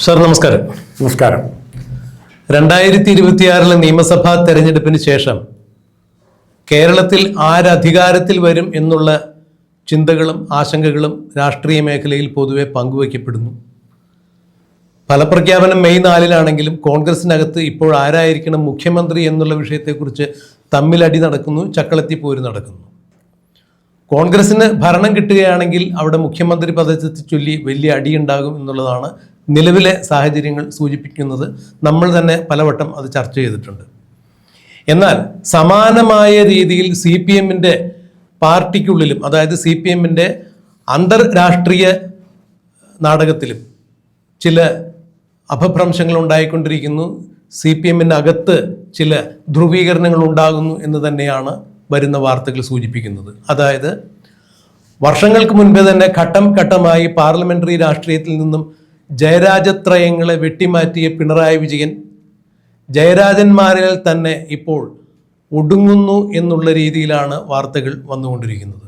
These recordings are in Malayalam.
സർ നമസ്കാരം. നമസ്കാരം. 2026 നിയമസഭാ തെരഞ്ഞെടുപ്പിന് ശേഷം കേരളത്തിൽ ആരധികാരത്തിൽ വരും എന്നുള്ള ചിന്തകളും ആശങ്കകളും രാഷ്ട്രീയ മേഖലയിൽ പൊതുവെ പങ്കുവയ്ക്കപ്പെടുന്നു. ഫലപ്രഖ്യാപനം മെയ് 4-നാണെങ്കിലും കോൺഗ്രസിനകത്ത് ഇപ്പോൾ ആരായിരിക്കണം മുഖ്യമന്ത്രി എന്നുള്ള വിഷയത്തെക്കുറിച്ച് തമ്മിലടി നടക്കുന്നു, ചക്കളത്തി പോര് നടക്കുന്നു. കോൺഗ്രസിന് ഭരണം കിട്ടുകയാണെങ്കിൽ അവിടെ മുഖ്യമന്ത്രി പദത്തെ ചൊല്ലി വലിയ അടിയുണ്ടാകും എന്നുള്ളതാണ് നിലവിലെ സാഹചര്യങ്ങൾ സൂചിപ്പിക്കുന്നത്. നമ്മൾ തന്നെ പലവട്ടം അത് ചർച്ച ചെയ്തിട്ടുണ്ട്. എന്നാൽ സമാനമായ രീതിയിൽ CPM-ന്റെ പാർട്ടിക്കുള്ളിലും, അതായത് CPM-ന്റെ അന്തർരാഷ്ട്രീയ നാടകത്തിലും ചില അപഭ്രംശങ്ങൾ ഉണ്ടായിക്കൊണ്ടിരിക്കുന്നു. CPM-നകത്ത് ചില ധ്രുവീകരണങ്ങൾ ഉണ്ടാകുന്നു എന്ന് തന്നെയാണ് വരുന്ന വാർത്തകൾ സൂചിപ്പിക്കുന്നത്. അതായത് വർഷങ്ങൾക്ക് മുൻപേ തന്നെ ഘട്ടം ഘട്ടമായി പാർലമെന്ററി രാഷ്ട്രീയത്തിൽ നിന്നും ജയരാജത്രയങ്ങളെ വെട്ടിമാറ്റിയ പിണറായി വിജയൻ ജയരാജന്മാരിൽ തന്നെ ഇപ്പോൾ ഒടുങ്ങുന്നു എന്നുള്ള രീതിയിലാണ് വാർത്തകൾ വന്നുകൊണ്ടിരിക്കുന്നത്.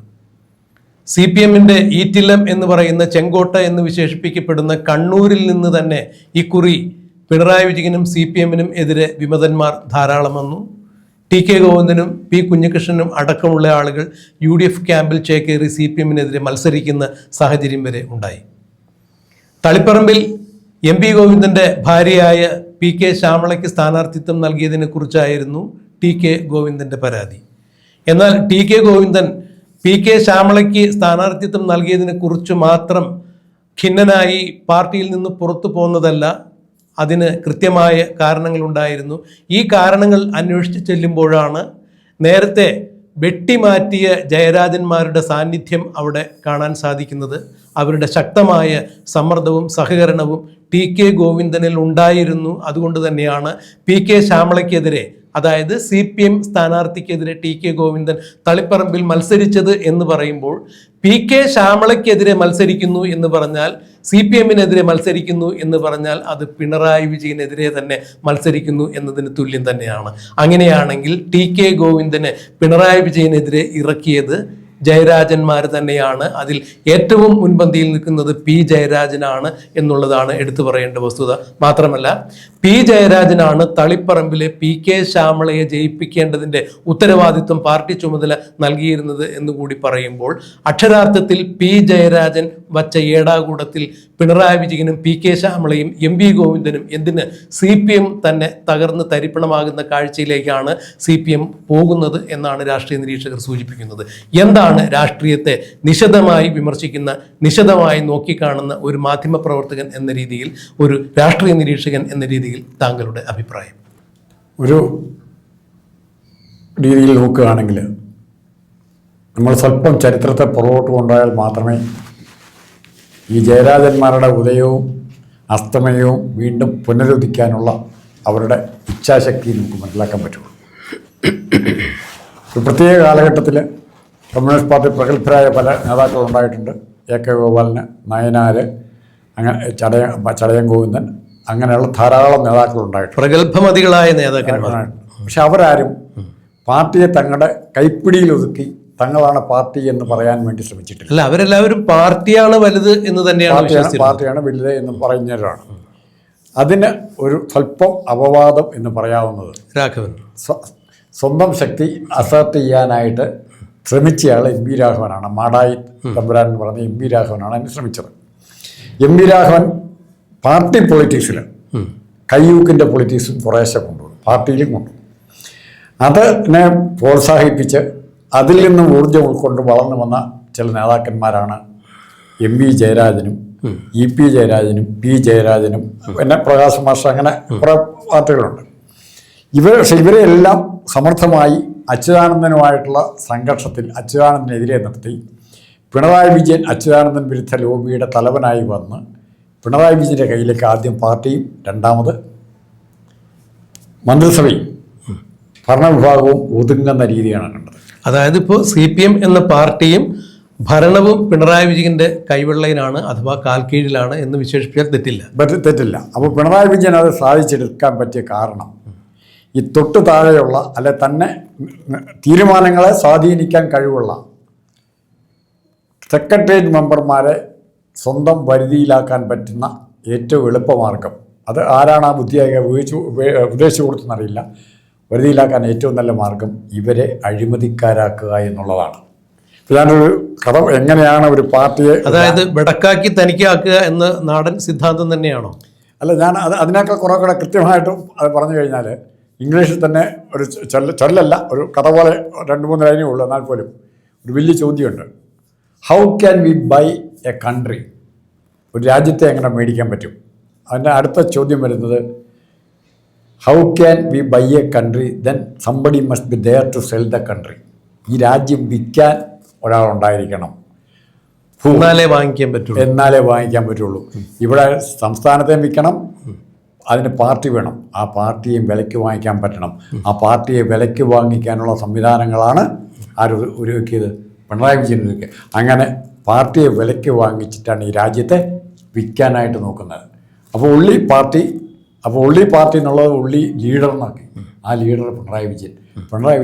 CPM-ന്റെ ഈറ്റില്ലം എന്ന് പറയുന്ന ചെങ്കോട്ട എന്ന് വിശേഷിപ്പിക്കപ്പെടുന്ന കണ്ണൂരിൽ നിന്ന് തന്നെ ഇക്കുറി പിണറായി വിജയനും CPM-നും എതിരെ വിമതന്മാർ ധാരാളം വന്നു. TK ഗോവിന്ദനും P കുഞ്ഞികൃഷ്ണനും അടക്കമുള്ള ആളുകൾ UDF ക്യാമ്പിൽ ചേക്കേറി CPM-നെതിരെ മത്സരിക്കുന്ന സാഹചര്യം വരെ ഉണ്ടായി. തളിപ്പറമ്പിൽ MP ഗോവിന്ദന്റെ ഭാര്യയായ PK ശ്യാമളയ്ക്ക് സ്ഥാനാർത്ഥിത്വം നൽകിയതിനെ കുറിച്ചായിരുന്നു TK ഗോവിന്ദന്റെ പരാതി. എന്നാൽ TK ഗോവിന്ദൻ PK ശ്യാമളയ്ക്ക് സ്ഥാനാർത്ഥിത്വം നൽകിയതിനെ കുറിച്ച് മാത്രം ഖിന്നനായി പാർട്ടിയിൽ നിന്ന് പുറത്തു പോകുന്നതല്ല, അതിന് കൃത്യമായ കാരണങ്ങളുണ്ടായിരുന്നു. ഈ കാരണങ്ങൾ അന്വേഷിച്ച് ചെല്ലുമ്പോഴാണ് നേരത്തെ വെട്ടിമാറ്റിയ ജയരാജന്മാരുടെ സാന്നിധ്യം അവിടെ കാണാൻ സാധിക്കുന്നത്. അവരുടെ ശക്തമായ സമ്മർദ്ദവും സഹകരണവും TK ഗോവിന്ദനിൽ ഉണ്ടായിരുന്നു. അതുകൊണ്ട് തന്നെയാണ് PK ശ്യാമളയ്ക്കെതിരെ, അതായത് CPM സ്ഥാനാർത്ഥിക്കെതിരെ TK ഗോവിന്ദൻ തളിപ്പറമ്പിൽ മത്സരിച്ചത് എന്ന് പറയുമ്പോൾ PK ശ്യാമളയ്ക്കെതിരെ മത്സരിക്കുന്നു എന്ന് പറഞ്ഞാൽ, CPM-നെതിരെ മത്സരിക്കുന്നു എന്ന് പറഞ്ഞാൽ അത് പിണറായി വിജയനെതിരെ തന്നെ മത്സരിക്കുന്നു എന്നതിന് തുല്യം തന്നെയാണ്. അങ്ങനെയാണെങ്കിൽ TK ഗോവിന്ദനെ പിണറായി വിജയനെതിരെ ഇറക്കിയത് ജയരാജന്മാർ തന്നെയാണ്. അതിൽ ഏറ്റവും മുൻപന്തിയിൽ നിൽക്കുന്നത് P ജയരാജനാണ് എന്നുള്ളതാണ് എടുത്തു പറയേണ്ട വസ്തുത. മാത്രമല്ല P ജയരാജനാണ് തളിപ്പറമ്പിലെ PK ശ്യാമളയെ ജയിപ്പിക്കേണ്ടതിൻ്റെ ഉത്തരവാദിത്വം പാർട്ടി ചുമതല നൽകിയിരുന്നത് എന്നുകൂടി പറയുമ്പോൾ അക്ഷരാർത്ഥത്തിൽ P ജയരാജൻ വച്ച ഏടാകൂടത്തിൽ പിണറായി വിജയനും PK ശ്യാമളയും MP ഗോവിന്ദനും, എന്തിന് CPM തന്നെ തകർന്ന് തരിപ്പണമാകുന്ന കാഴ്ചയിലേക്കാണ് CPM പോകുന്നത് എന്നാണ് രാഷ്ട്രീയ നിരീക്ഷകർ സൂചിപ്പിക്കുന്നത്. എന്താണ് രാഷ്ട്രീയത്തെ നിശിതമായി വിമർശിക്കുന്ന, നിശിതമായി നോക്കിക്കാണുന്ന ഒരു മാധ്യമപ്രവർത്തകൻ എന്ന രീതിയിൽ, ഒരു രാഷ്ട്രീയ നിരീക്ഷകൻ എന്ന രീതിയിൽ താങ്കളുടെ അഭിപ്രായം? ഒരു രീതിയിൽ നോക്കുകയാണെങ്കിൽ നമ്മൾ സ്വല്പം ചരിത്രത്തെ പുറകോട്ട് കൊണ്ടുപോയാൽ മാത്രമേ ഈ ജയരാജന്മാരുടെ ഉദയവും അസ്തമയവും വീണ്ടും പുനരുദിക്കാനുള്ള അവരുടെ ഇച്ഛാശക്തി നമുക്ക് മനസ്സിലാക്കാൻ പറ്റുള്ളൂ. ഒരു പ്രത്യേക കാലഘട്ടത്തിൽ കമ്മ്യൂണിസ്റ്റ് പാർട്ടി പ്രഗത്ഭരായ പല നേതാക്കളുണ്ടായിട്ടുണ്ട്. AK ഗോപാലന്, നയനാര്, അങ്ങനെ ചടയം ഗോവിന്ദൻ, അങ്ങനെയുള്ള ധാരാളം നേതാക്കളുണ്ടായിട്ടുണ്ട്, പ്രഗത്ഭമതികളായ നേതാക്കന്മാർ. പക്ഷെ അവരാരും പാർട്ടിയെ തങ്ങളുടെ കൈപ്പിടിയിൽ ഒതുക്കി തങ്ങളാണ് പാർട്ടി എന്ന് പറയാൻ വേണ്ടി ശ്രമിച്ചിട്ടില്ല. അല്ല, അവരെല്ലാവരും പാർട്ടിയാണ് വലുത് എന്ന് തന്നെയാണ്, പാർട്ടിയാണ് വലുത് എന്ന് പറയുന്നവരാണ്. അതിന് ഒരു സ്വല്പം അപവാദം എന്ന് പറയാവുന്നത് രാഘവൻ സ്വന്തം ശക്തി അസർട്ട് ചെയ്യാനായിട്ട് ശ്രമിച്ചയാൾ MP രാഘവനാണ്. മാടായി തമ്പുരാൻ എന്ന് പറഞ്ഞ MP രാഘവനാണ് അതിന് ശ്രമിച്ചത്. MP രാഘവൻ പാർട്ടി പൊളിറ്റിക്സിൽ കയ്യൂക്കിൻ്റെ പൊളിറ്റിക്സും കുറേശ്ശെ കൊണ്ടുപോകും, പാർട്ടിയിലും കൊണ്ടുപോകും. അതിനെ പ്രോത്സാഹിപ്പിച്ച് അതിൽ നിന്നും ഊർജ്ജം ഉൾക്കൊണ്ട് വളർന്നു വന്ന ചില നേതാക്കന്മാരാണ് MP ജയരാജനും, EP ജയരാജനും, P ജയരാജനും, പിന്നെ പ്രകാശ് മാസ്റ്റർ, അങ്ങനെ കുറേ പാർട്ടികളുണ്ട്. ഇവരെല്ലാം സമർത്ഥമായി അച്യുതാനന്ദനുമായിട്ടുള്ള സംഘർഷത്തിൽ അച്യുതാനന്ദനെതിരെ നിർത്തി പിണറായി വിജയൻ അച്യുതാനന്ദൻ വിരുദ്ധ ലോബിയുടെ തലവനായി വന്ന് പിണറായി വിജയൻ്റെ കയ്യിലേക്ക് ആദ്യം പാർട്ടിയും രണ്ടാമത് മന്ത്രിസഭയും ഭരണവിഭാഗവും ഒതുങ്ങുന്ന രീതിയാണ് കണ്ടത്. അതായത് ഇപ്പോൾ CPM എന്ന പാർട്ടിയും ഭരണവും പിണറായി വിജയന്റെ കൈവെള്ളയിലാണ്, അഥവാ കാൽക്കീഴിലാണ് എന്ന് വിശേഷിപ്പിച്ചാൽ തെറ്റില്ല. അപ്പോൾ പിണറായി വിജയൻ അത് സാധിച്ചെടുക്കാൻ പറ്റിയ കാരണം ഈ തൊട്ട് താഴെയുള്ള, അല്ലെ തന്നെ തീരുമാനങ്ങളെ സ്വാധീനിക്കാൻ കഴിവുള്ള സെക്രട്ടേറിയറ്റ് മെമ്പർമാരെ സ്വന്തം പരിധിയിലാക്കാൻ പറ്റുന്ന ഏറ്റവും എളുപ്പമാർഗം. അത് ആരാണ് ആ ബുദ്ധിയായി ഉപദേശിച്ചു കൊടുത്തെന്നറിയില്ല. വരുതിയിലാക്കാൻ ഏറ്റവും നല്ല മാർഗം ഇവരെ അഴിമതിക്കാരാക്കുക എന്നുള്ളതാണ്. ഞാനൊരു കഥ, എങ്ങനെയാണ് ഒരു പാർട്ടിയെ, അതായത് വെടക്കാക്കി തനിക്കാക്കുക എന്ന നാടൻ സിദ്ധാന്തം തന്നെയാണോ? അല്ല, ഞാൻ അതിനേക്കാൾ കുറെ കൂടെ കൃത്യമായിട്ടും അത് പറഞ്ഞു കഴിഞ്ഞാൽ ഇംഗ്ലീഷിൽ തന്നെ ഒരു ചൊല്ലല്ല, ഒരു കഥ പോലെ 2-3 ലൈനേ ഉള്ളൂ. എന്നാൽ പോലും ഒരു വലിയ ചോദ്യമുണ്ട്. How can we buy a country? ഒരു രാജ്യത്തെ എങ്ങനെ മേടിക്കാൻ പറ്റും? അതിൻ്റെ അടുത്ത ചോദ്യം വരുന്നത് how can we buy a country then somebody must be there to sell the country. ഈ രാജ്യം വിൽക്കാൻ ഒരാളുണ്ടായിരിക്കണം, എന്നാലേ വാങ്ങിക്കാൻ പറ്റുള്ളൂ. ഇവിടെ സംസ്ഥാനത്തെ വിൽക്കണം, അതിന് പാർട്ടി വേണം, ആ പാർട്ടിയെ വിലയ്ക്ക് വാങ്ങിക്കാൻ പറ്റണം. ആ പാർട്ടിയെ വിലയ്ക്ക് വാങ്ങിക്കാനുള്ള സംവിധാനങ്ങളാണ് ഒരുക്കിയത്, പിണറായി വിജയൻ ഒരുക്കിയത്. അങ്ങനെ പാർട്ടിയെ വിലയ്ക്ക് വാങ്ങിച്ചിട്ടാണ് ഈ രാജ്യത്തെ വിൽക്കാനായിട്ട് നോക്കുന്നത്. അപ്പോൾ ഉള്ളി പാർട്ടി എന്നുള്ളത് ഉള്ളി ലീഡറിനാക്കി. ആ ലീഡർ പിണറായി വിജയൻ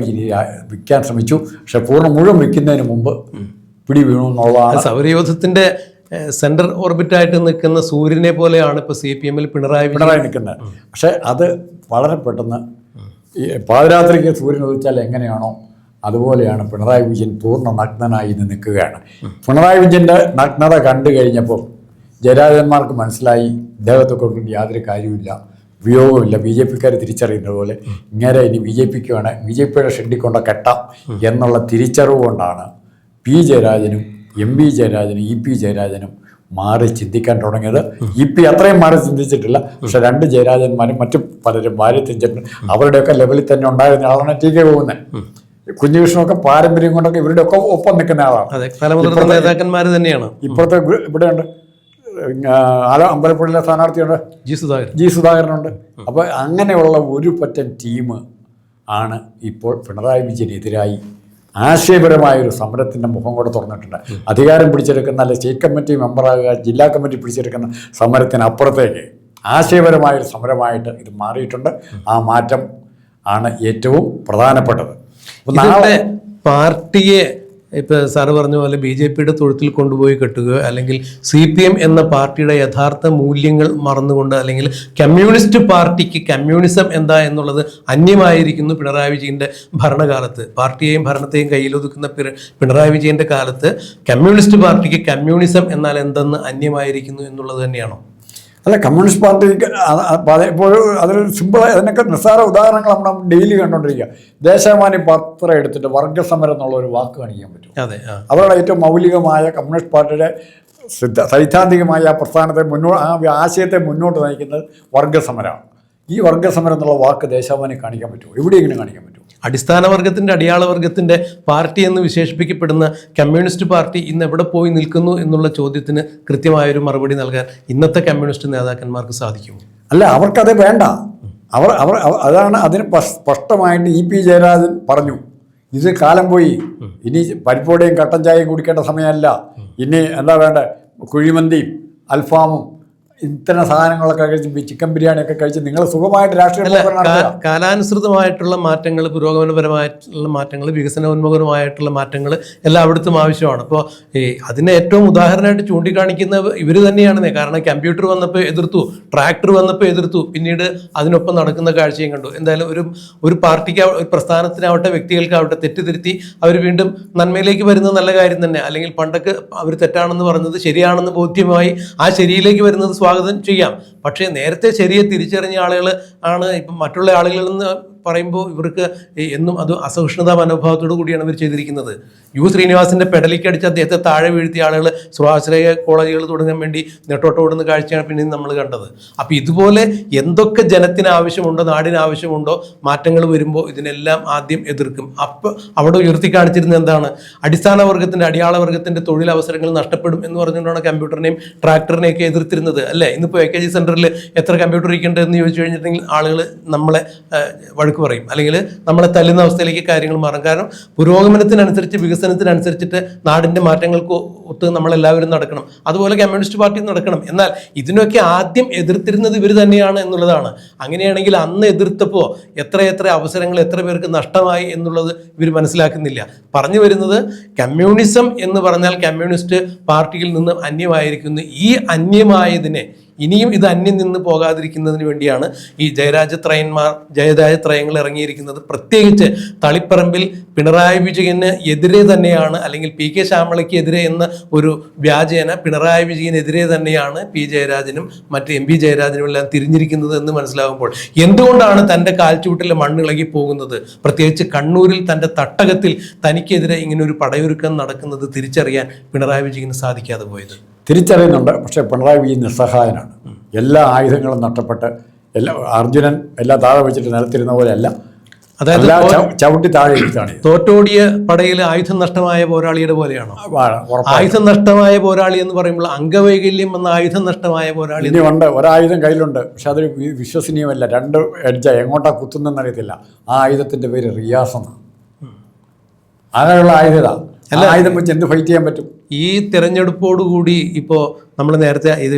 വിൽക്കാൻ ശ്രമിച്ചു. പക്ഷെ മുഴുവൻ വിൽക്കുന്നതിന് മുമ്പ് പിടി വീണു എന്നുള്ളതാണ്. സൗരയൂഥത്തിന്റെ സെൻട്രൽ ഓർബിറ്റായിട്ട് നിൽക്കുന്ന സൂര്യനെ പോലെയാണ് ഇപ്പോൾ CPM പിണറായി നിൽക്കുന്നത്. പക്ഷേ അത് വളരെ പെട്ടെന്ന് ഈ പാതിരാത്രിക്ക് സൂര്യൻ ഉദിച്ചാൽ എങ്ങനെയാണോ അതുപോലെയാണ് പിണറായി വിജയൻ പൂർണ്ണ നഗ്നനായി നിൽക്കുകയാണ്. പിണറായി വിജയൻ്റെ നഗ്നത കണ്ടു കഴിഞ്ഞപ്പോൾ ജയരാജന്മാർക്ക് മനസ്സിലായി ഇദ്ദേഹത്തെ കൊണ്ട് യാതൊരു കാര്യമില്ല, ഉപയോഗമില്ല. BJPക്കാർ തിരിച്ചറിയുന്നത് പോലെ ഇങ്ങനെ ഇനി BJPയുടെ ഷെഡിൽ കൊണ്ട് കെട്ടാം എന്നുള്ള തിരിച്ചറിവ് കൊണ്ടാണ് P ജയരാജനും MV ജയരാജനും EP ജയരാജനും മാറി ചിന്തിക്കാൻ തുടങ്ങിയത്. EP അത്രയും മാറി ചിന്തിച്ചിട്ടില്ല. പക്ഷെ 2 ജയരാജന്മാരും മറ്റു പലരും മാറി ചിന്തിച്ചിട്ടുണ്ട്. അവരുടെയൊക്കെ ലെവലിൽ തന്നെ ഉണ്ടായിരുന്ന ആളാണ് TK പോകുന്നത്. കുഞ്ഞുകൃഷ്ണനൊക്കെ പാരമ്പര്യം കൊണ്ടൊക്കെ ഇവരുടെയൊക്കെ ഒപ്പം നിൽക്കുന്ന ആളാണ്. നേതാക്കന്മാർ തന്നെയാണ്. ഇപ്പോഴത്തെ ഇവിടെയുണ്ട്, അമ്പലപ്പുഴയിലെ സ്ഥാനാർത്ഥിയുണ്ട്, ജി സുധാകരനുണ്ട്. അപ്പോൾ അങ്ങനെയുള്ള ഒരു പറ്റം ടീം ആണ് ഇപ്പോൾ പിണറായി വിജയനെതിരായി ആശയപരമായൊരു സമരത്തിൻ്റെ മുഖം കൂടെ തുറന്നിട്ടുണ്ട്. അധികാരം പിടിച്ചെടുക്കുന്ന, അല്ലെങ്കിൽ സ്റ്റേറ്റ് കമ്മിറ്റി മെമ്പറാകുക, ജില്ലാ കമ്മിറ്റി പിടിച്ചെടുക്കുന്ന സമരത്തിനപ്പുറത്തേക്ക് ആശയപരമായൊരു സമരമായിട്ട് ഇത് മാറിയിട്ടുണ്ട്. ആ മാറ്റം ആണ് ഏറ്റവും പ്രധാനപ്പെട്ടത്. പാർട്ടിയെ ഇപ്പോൾ സാറ് പറഞ്ഞ പോലെ BJPയുടെ തൊഴുത്തിൽ കൊണ്ടുപോയി കെട്ടുകയോ അല്ലെങ്കിൽ CPM എന്ന പാർട്ടിയുടെ യഥാർത്ഥ മൂല്യങ്ങൾ മറന്നുകൊണ്ട്, അല്ലെങ്കിൽ കമ്മ്യൂണിസ്റ്റ് പാർട്ടിക്ക് കമ്മ്യൂണിസം എന്താ എന്നുള്ളത് അന്യമായിരിക്കുന്നു പിണറായി വിജയൻ്റെ ഭരണകാലത്ത്. പാർട്ടിയെയും ഭരണത്തെയും കയ്യിലൊതുക്കുന്ന പിണറായി വിജയൻ്റെ കാലത്ത് കമ്മ്യൂണിസ്റ്റ് പാർട്ടിക്ക് കമ്മ്യൂണിസം എന്നാൽ എന്തെന്ന് അന്യമായിരിക്കുന്നു എന്നുള്ളത് തന്നെയാണോ? അല്ല, കമ്മ്യൂണിസ്റ്റ് പാർട്ടിക്ക് ഇപ്പോഴും അതിൽ സിമ്പിൾ, അതിനൊക്കെ നിസ്സാര ഉദാഹരണങ്ങൾ നമ്മൾ ഡെയിലി കണ്ടുകൊണ്ടിരിക്കുക. ദേശാഭിമാനി പത്രം എടുത്തിട്ട് വർഗസമരം എന്നുള്ള ഒരു വാക്ക് കാണിക്കാൻ പറ്റും. അവരുടെ ഏറ്റവും മൗലികമായ കമ്മ്യൂണിസ്റ്റ് പാർട്ടിയുടെ സൈദ്ധാന്തികമായ ആ പ്രസ്ഥാനത്തെ ആ ആശയത്തെ മുന്നോട്ട് നയിക്കുന്നത് വർഗസമരമാണ്. ഈ വർഗസമരം എന്നുള്ള വാക്ക് ദേശാഭിമാനി കാണിക്കാൻ പറ്റുമോ? എവിടെയെങ്കിലും കാണിക്കാൻ പറ്റുമോ? അടിസ്ഥാന വർഗത്തിൻ്റെ, അടിയാള വർഗത്തിൻ്റെ പാർട്ടി എന്ന് വിശേഷിപ്പിക്കപ്പെടുന്ന കമ്മ്യൂണിസ്റ്റ് പാർട്ടി ഇന്ന് എവിടെ പോയി നിൽക്കുന്നു എന്നുള്ള ചോദ്യത്തിന് കൃത്യമായൊരു മറുപടി നൽകാൻ ഇന്നത്തെ കമ്മ്യൂണിസ്റ്റ് നേതാക്കന്മാർക്ക് സാധിക്കുമോ? അല്ല, അവർക്കത് വേണ്ട. അതാണ് അതിന് സ്പഷ്ടമായിട്ട് EP ജയരാജൻ പറഞ്ഞു, ഇത് കാലം പോയി, ഇനി പരിപ്പോടെയും കട്ടൻ ചായയും കുടിക്കേണ്ട സമയമല്ല, ഇനി എന്താ വേണ്ട, കുഴിമന്തിയും അൽഫാമും ഇത്തരം സാധനങ്ങളൊക്കെ കഴിച്ച് ചിക്കൻ ബിരിയാണിയൊക്കെ കഴിച്ച് നിങ്ങൾ സുഖമായിട്ട് രാഷ്ട്രീയ കാലാനുസൃതമായിട്ടുള്ള മാറ്റങ്ങൾ, പുരോഗമനപരമായിട്ടുള്ള മാറ്റങ്ങൾ, വികസനോന്മുഖമായിട്ടുള്ള മാറ്റങ്ങൾ എല്ലായിടത്തും ആവശ്യമാണ്. അപ്പോൾ അതിന് ഏറ്റവും ഉദാഹരണമായിട്ട് ചൂണ്ടിക്കാണിക്കുന്ന ഇവർ തന്നെയാണ്. കാരണം കമ്പ്യൂട്ടർ വന്നപ്പോൾ എതിർത്തു, ട്രാക്ടർ വന്നപ്പോൾ എതിർത്തു, പിന്നീട് അതിനൊപ്പം നടക്കുന്ന കാഴ്ചയും കണ്ടു. എന്തായാലും ഒരു പാർട്ടിക്ക്, ഒരു പ്രസ്ഥാനത്തിനാവട്ടെ, വ്യക്തികൾക്കാവട്ടെ തെറ്റിദ്ധരുത്തി അവർ വീണ്ടും നന്മയിലേക്ക് വരുന്നത് നല്ല കാര്യം തന്നെ. അല്ലെങ്കിൽ പണ്ടൊക്കെ അവർ തെറ്റാണെന്ന് പറഞ്ഞത് ശരിയാണെന്ന് ബോധ്യമായി ആ ശരിയിലേക്ക് വരുന്നത് സ്വാഗതം ചെയ്യാം. പക്ഷേ നേരത്തെ ശരിയെ തിരിച്ചറിഞ്ഞ ആളുകൾ ആണ് ഇപ്പം മറ്റുള്ള ആളുകളിൽ നിന്ന് പറയുമ്പോൾ ഇവർക്ക് എന്നും അത് അസഹിഷ്ണുതാ മനോഭാവത്തോടു കൂടിയാണ് ഇവർ ചെയ്തിരിക്കുന്നത്. ശ്രീനിവാസിന്റെ പെടലിക്കടിച്ച് അദ്ദേഹത്തെ താഴെ വീഴ്ത്തിയ ആളുകൾ സ്വാശ്രയ കോളേജുകൾ തുടങ്ങാൻ വേണ്ടി നെട്ടോട്ട് ഓടുന്ന കാഴ്ചയാണ് പിന്നെ നമ്മൾ കണ്ടത്. അപ്പം ഇതുപോലെ എന്തൊക്കെ ജനത്തിന് ആവശ്യമുണ്ടോ, നാടിന് ആവശ്യമുണ്ടോ, മാറ്റങ്ങൾ വരുമ്പോൾ ഇതിനെല്ലാം ആദ്യം എതിർക്കും. അപ്പോൾ അവിടെ ഉയർത്തി കാണിച്ചിരുന്നത് എന്താണ്? അടിസ്ഥാന വർഗത്തിന്റെ, അടിയാള വർഗത്തിന്റെ തൊഴിലവസരങ്ങൾ നഷ്ടപ്പെടും എന്ന് പറഞ്ഞുകൊണ്ടാണ് കമ്പ്യൂട്ടറിനെയും ട്രാക്ടറിനെയൊക്കെ എതിർത്തിരുന്നത്, അല്ലേ? ഇന്നിപ്പോൾ AKG സെന്ററിൽ എത്ര കമ്പ്യൂട്ടർ ഇരിക്കേണ്ടത് എന്ന് ചോദിച്ചു കഴിഞ്ഞിട്ടുണ്ടെങ്കിൽ ആളുകൾ നമ്മളെ വഴക്ക് പറയും, അല്ലെങ്കിൽ നമ്മളെ തല്ലുന്ന അവസ്ഥയിലേക്ക് കാര്യങ്ങൾ മാറും. കാരണം പുരോഗമനത്തിനനുസരിച്ച്, വികസനത്തിനനുസരിച്ചിട്ട് നാടിൻ്റെ മാറ്റങ്ങൾക്ക് ഒത്ത് നമ്മളെല്ലാവരും നടക്കണം, അതുപോലെ കമ്മ്യൂണിസ്റ്റ് പാർട്ടി നടക്കണം. എന്നാൽ ഇതിനൊക്കെ ആദ്യം എതിർത്തിരുന്നത് ഇവർ തന്നെയാണ് എന്നുള്ളതാണ്. അങ്ങനെയാണെങ്കിൽ അന്ന് എതിർത്തപ്പോൾ എത്ര അവസരങ്ങൾ എത്ര പേർക്ക് നഷ്ടമായി എന്നുള്ളത് ഇവർ മനസ്സിലാക്കുന്നില്ല. പറഞ്ഞു വരുന്നത് കമ്മ്യൂണിസം എന്ന് പറഞ്ഞാൽ കമ്മ്യൂണിസ്റ്റ് പാർട്ടിയിൽ നിന്ന് അന്യമായിരിക്കുന്നു. ഈ അന്യമായതിനെ ഇനിയും ഇത് അന്യം നിന്ന് പോകാതിരിക്കുന്നതിന് വേണ്ടിയാണ് ഈ ജയരാജത്രയങ്ങൾ ഇറങ്ങിയിരിക്കുന്നത്. പ്രത്യേകിച്ച് തളിപ്പറമ്പിൽ പിണറായി വിജയന് എതിരെ തന്നെയാണ്, അല്ലെങ്കിൽ പി കെ ശ്യാമളയ്ക്ക് എതിരെ എന്ന ഒരു വ്യാജേന പിണറായി വിജയനെതിരെ തന്നെയാണ് പി ജയരാജനും മറ്റ് എം പി ജയരാജനും എല്ലാം തിരിഞ്ഞിരിക്കുന്നത് എന്ന് മനസ്സിലാകുമ്പോൾ എന്തുകൊണ്ടാണ് തൻ്റെ കാൽച്ചുവട്ടിലെ മണ്ണിളകി പോകുന്നത്, പ്രത്യേകിച്ച് കണ്ണൂരിൽ തൻ്റെ തട്ടകത്തിൽ തനിക്കെതിരെ ഇങ്ങനെ ഒരു പടയൊരുക്കം നടക്കുന്നത് തിരിച്ചറിയാൻ പിണറായി വിജയന് സാധിക്കാതെ പോയത്? തിരിച്ചറിയുന്നുണ്ട്. പക്ഷേ പിണറായി വിജയൻ നിസ്സഹായനാണ്. എല്ലാ ആയുധങ്ങളും നഷ്ടപ്പെട്ട് അർജുനൻ എല്ലാം താഴെ വെച്ചിട്ട് നിലത്തിരുന്ന പോലെയല്ല, അതായത് ചവിട്ടി താഴെ ഇരുത്താണ്. തോറ്റോടിയ പടയിൽ ആയുധം നഷ്ടമായ പോരാളിയുടെ പോലെയാണോ? ആയുധം നഷ്ടമായ പോരാളി എന്ന് പറയുമ്പോൾ അംഗവൈകല്യം എന്ന ആയുധം നഷ്ടമായ പോരാളി ഉണ്ട്. ഒരായുധം കയ്യിലുണ്ട്, പക്ഷെ അതൊരു വിശ്വസനീയമല്ല. രണ്ട് എഡ്ജ എങ്ങോട്ടാ കുത്തുന്നെന്ന് അറിയത്തില്ല. ആ ആയുധത്തിന്റെ പേര് റിയാസ് എന്നാണ്. അങ്ങനെയുള്ള ആയുധം വെച്ച് എന്ത് ഫൈറ്റ് ചെയ്യാൻ പറ്റും? ഈ തിരഞ്ഞെടുപ്പോടുകൂടി ഇപ്പോൾ നമ്മൾ നേരത്തെ ഇത്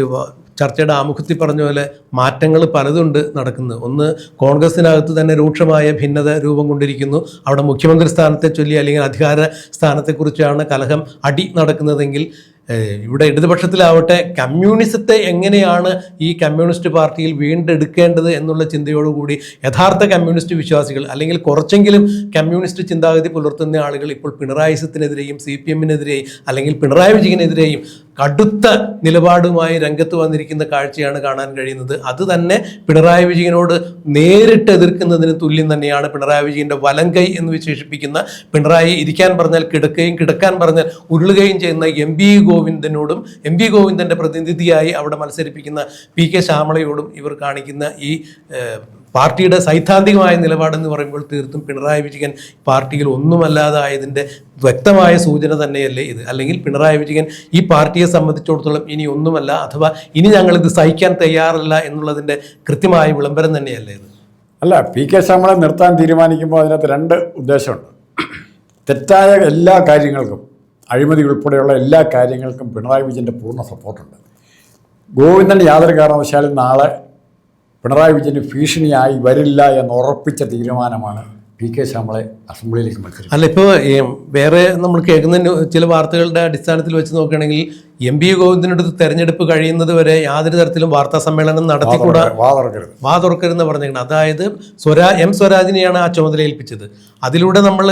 ചർച്ചയുടെ ആമുഖത്തിൽ പറഞ്ഞ പോലെ മാറ്റങ്ങൾ പലതുണ്ട് നടക്കുന്നത്. ഒന്ന്, കോൺഗ്രസിനകത്ത് തന്നെ രൂക്ഷമായ ഭിന്നത രൂപം കൊണ്ടിരിക്കുന്നു. അവിടെ മുഖ്യമന്ത്രി സ്ഥാനത്തെ ചൊല്ലി അല്ലെങ്കിൽ അധികാര സ്ഥാനത്തെക്കുറിച്ചാണ് കലഹം, അടി നടക്കുന്നതെങ്കിൽ ഇവിടെ ഇടതുപക്ഷത്തിലാവട്ടെ കമ്മ്യൂണിസത്തെ എങ്ങനെയാണ് ഈ കമ്മ്യൂണിസ്റ്റ് പാർട്ടിയിൽ വീണ്ടെടുക്കേണ്ടത് എന്നുള്ള ചിന്തയോടുകൂടി യഥാർത്ഥ കമ്മ്യൂണിസ്റ്റ് വിശ്വാസികൾ അല്ലെങ്കിൽ കുറച്ചെങ്കിലും കമ്മ്യൂണിസ്റ്റ് ചിന്താഗതി പുലർത്തുന്ന ആളുകൾ ഇപ്പോൾ പിണറായിസത്തിനെതിരെയും CPM-നെതിരെയും അല്ലെങ്കിൽ പിണറായി വിജയനെതിരെയും കടുത്ത നിലപാടുമായി രംഗത്ത് വന്നിരിക്കുന്ന കാഴ്ചയാണ് കാണാൻ കഴിയുന്നത്. അത് തന്നെ പിണറായി വിജയനോട് നേരിട്ട് എതിർക്കുന്നതിന് തുല്യം തന്നെയാണ്. പിണറായി വിജയൻ്റെ വലങ്കൈ എന്ന് വിശേഷിപ്പിക്കുന്ന, പിണറായി ഇരിക്കാൻ പറഞ്ഞാൽ കിടക്കുകയും കിടക്കാൻ പറഞ്ഞാൽ ഉരുളുകയും ചെയ്യുന്ന MP ഗോവിന്ദനോടും MP ഗോവിന്ദൻ്റെ പ്രതിനിധിയായി അവിടെ മത്സരിപ്പിക്കുന്ന PK ശ്യാമളയോടും ഇവർ കാണിക്കുന്ന ഈ പാർട്ടിയുടെ സൈദ്ധാന്തികമായ നിലപാടെന്ന് പറയുമ്പോൾ തീർത്തും പിണറായി വിജയൻ പാർട്ടിയിൽ ഒന്നുമല്ലാതായതിൻ്റെ വ്യക്തമായ സൂചന തന്നെയല്ലേ ഇത്? അല്ലെങ്കിൽ പിണറായി വിജയൻ ഈ പാർട്ടിയെ സംബന്ധിച്ചിടത്തോളം ഇനി ഒന്നുമല്ല, അഥവാ ഇനി ഞങ്ങളിത് സഹിക്കാൻ തയ്യാറല്ല എന്നുള്ളതിൻ്റെ കൃത്യമായ വിളംബരം തന്നെയല്ലേ ഇത്? അല്ല, PK ശ്യാമളെ നിർത്താൻ തീരുമാനിക്കുമ്പോൾ അതിനകത്ത് രണ്ട് ഉദ്ദേശമുണ്ട്. തെറ്റായ എല്ലാ കാര്യങ്ങൾക്കും, അഴിമതി ഉൾപ്പെടെയുള്ള എല്ലാ കാര്യങ്ങൾക്കും പിണറായി വിജയൻ്റെ പൂർണ്ണ സപ്പോർട്ടുണ്ട്. ഗോവിന്ദൻ യാതൊരു കാരണവശാലും നാളെ പിണറായി വിജയന് ഭീഷണിയായി വരില്ല എന്ന് ഉറപ്പിച്ച തീരുമാനമാണ് PK ശ്യാമളെ അസംബ്ലിയിലേക്ക് മത്സരിച്ചത്. അല്ല, ഇപ്പോൾ വേറെ നമ്മൾ കേൾക്കുന്ന ചില വാർത്തകളുടെ അടിസ്ഥാനത്തിൽ വെച്ച് നോക്കുകയാണെങ്കിൽ MP ഗോവിന്ദനടുത്ത് തെരഞ്ഞെടുപ്പ് കഴിയുന്നത് വരെ യാതൊരു തരത്തിലും വാർത്താ സമ്മേളനം നടത്തിക്കൂടാ, വാ തുറക്കരുതെന്ന് പറഞ്ഞിരിക്കണം. അതായത് M സ്വരാജിനെയാണ് ആ ചുമതല ഏൽപ്പിച്ചത്. അതിലൂടെ നമ്മൾ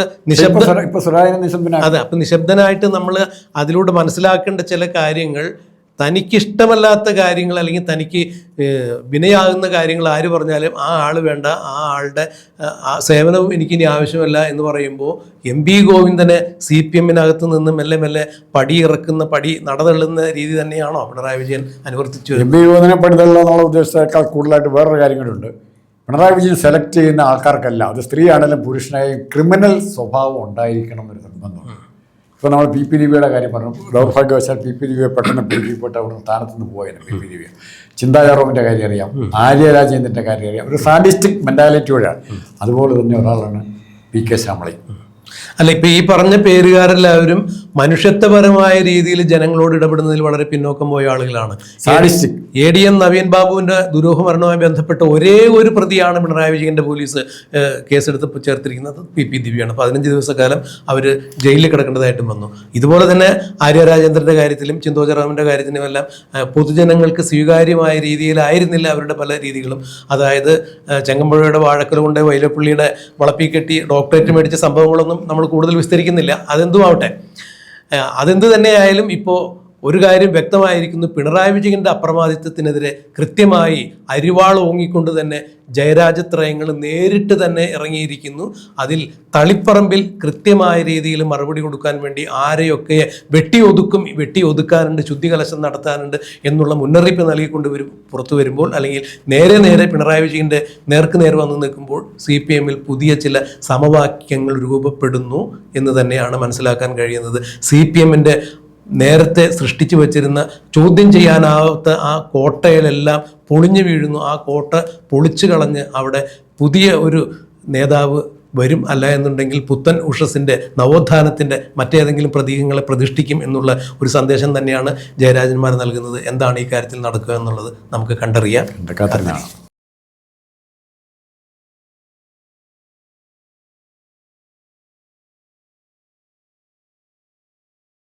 അതെ, അപ്പം നിശബ്ദനായിട്ട് നമ്മൾ അതിലൂടെ മനസ്സിലാക്കേണ്ട ചില കാര്യങ്ങൾ, തനിക്കിഷ്ടമല്ലാത്ത കാര്യങ്ങൾ അല്ലെങ്കിൽ തനിക്ക് വിനയാകുന്ന കാര്യങ്ങൾ ആര് പറഞ്ഞാലും ആ ആൾ വേണ്ട, ആ ആളുടെ സേവനവും എനിക്കിനി ആവശ്യമല്ല എന്ന് പറയുമ്പോൾ MP ഗോവിന്ദനെ CPM-നകത്ത് നിന്ന് മെല്ലെ മെല്ലെ പടി നടതള്ളുന്ന രീതി തന്നെയാണോ പിണറായി വിജയൻ അനുവർത്തിച്ചു? MP ഗോവിന്ദനെ പടിതള്ളുക എന്നുള്ള ഉദ്ദേശത്തേക്കാൾ കൂടുതലായിട്ട് വേറൊരു കാര്യം കൂടിയുണ്ട്. പിണറായി വിജയൻ സെലക്ട് ചെയ്യുന്ന ആൾക്കാർക്കല്ല, അത് സ്ത്രീയാണെങ്കിലും പുരുഷനായും ക്രിമിനൽ സ്വഭാവം ഉണ്ടായിരിക്കണം എന്നൊരു നിർബന്ധമാണ്. ഇപ്പോൾ നമ്മൾ PP ദിവ്യയുടെ കാര്യം പറഞ്ഞു. ദൗർഭാഗ്യവശാൽ PP ദിവ്യ പെട്ടെന്ന് പിടിക്കപ്പെട്ട് അവിടെ സ്ഥാനത്ത് നിന്ന് പോയത് PP ദിവ്യ. ചിന്താ ജെറോമിൻ്റെ കാര്യം അറിയാം, ആര്യ രാജേന്ദ്രൻ്റെ കാര്യം അറിയാം. ഒരു സാഡിസ്റ്റിക് മെൻറ്റാലിറ്റിയോടെയാണ്. അതുപോലെ തന്നെ ഒരാളാണ് PK ശ്യാമളയും. അല്ല, ഇപ്പം ഈ പറഞ്ഞ പേരുകാരെല്ലാവരും മനുഷ്യത്വപരമായ രീതിയിൽ ജനങ്ങളോട് ഇടപെടുന്നതിൽ വളരെ പിന്നോക്കം പോയ ആളുകളാണ്. ADM നവീൻ ബാബുവിൻ്റെ ദുരൂഹ മരണവുമായി ബന്ധപ്പെട്ട ഒരേ ഒരു പ്രതിയാണ് പിണറായി വിജയൻ്റെ പോലീസ് കേസെടുത്ത് ചേർത്തിരിക്കുന്നത്, PP ദിവ്യയാണ്. 15 ദിവസക്കാലം അവർ ജയിലിൽ കിടക്കേണ്ടതായിട്ടും വന്നു. ഇതുപോലെ തന്നെ ആര്യ രാജേന്ദ്രൻ്റെ കാര്യത്തിലും ചിന്തോ ജെറോമിൻ്റെ കാര്യത്തിലും എല്ലാം പൊതുജനങ്ങൾക്ക് സ്വീകാര്യമായ രീതിയിലായിരുന്നില്ല അവരുടെ പല രീതികളും. അതായത് ചെങ്ങമ്പുഴയുടെ വാഴക്കുല കൊണ്ട് വൈലപ്പള്ളിയുടെ വളപ്പി കെട്ടി ഡോക്ടറേറ്റ് മേടിച്ച സംഭവങ്ങളൊന്നും നമ്മൾ കൂടുതൽ വിസ്തരിക്കുന്നില്ല. അതെന്തുമാവട്ടെ, അതെന്ത് തന്നെയായാലും ഇപ്പോൾ ഒരു കാര്യം വ്യക്തമായിരിക്കുന്നു, പിണറായി വിജയൻ്റെ അപ്രമാദിത്വത്തിനെതിരെ കൃത്യമായി അരിവാൾ ഓങ്ങിക്കൊണ്ട് തന്നെ ജയരാജത്രയങ്ങൾ നേരിട്ട് തന്നെ ഇറങ്ങിയിരിക്കുന്നു. അതിൽ കൃത്യമായ രീതിയിൽ മറുപടി കൊടുക്കാൻ വേണ്ടി ആരെയൊക്കെ വെട്ടി ഒതുക്കാനുണ്ട്, ശുദ്ധികലശം നടത്താനുണ്ട് എന്നുള്ള മുന്നറിയിപ്പ് നൽകിക്കൊണ്ട് പുറത്തു വരുമ്പോൾ, അല്ലെങ്കിൽ നേരെ പിണറായി വിജയൻ്റെ നേർ വന്ന് നിൽക്കുമ്പോൾ CPM-ൽ പുതിയ ചില സമവാക്യങ്ങൾ രൂപപ്പെടുന്നു എന്ന് തന്നെയാണ് മനസ്സിലാക്കാൻ കഴിയുന്നത്. CPM-ൻ്റെ നേരത്തെ സൃഷ്ടിച്ചു വച്ചിരുന്ന ചോദ്യം ചെയ്യാനാവാത്ത ആ കോട്ടയിലെല്ലാം പൊളിഞ്ഞു വീഴുന്നു. ആ കോട്ട പൊളിച്ചു കളഞ്ഞ് അവിടെ പുതിയ ഒരു നേതാവ് വരും. അല്ല എന്നുണ്ടെങ്കിൽ പുത്തൻ ഉഷസിൻ്റെ നവോത്ഥാനത്തിൻ്റെ മറ്റേതെങ്കിലും പ്രതീകങ്ങളെ പ്രതിഷ്ഠിക്കും എന്നുള്ള ഒരു സന്ദേശം തന്നെയാണ് ജയരാജന്മാർ നൽകുന്നത്. എന്താണ് ഈ കാര്യത്തിൽ നടക്കുക എന്നുള്ളത് നമുക്ക് കണ്ടറിയാം.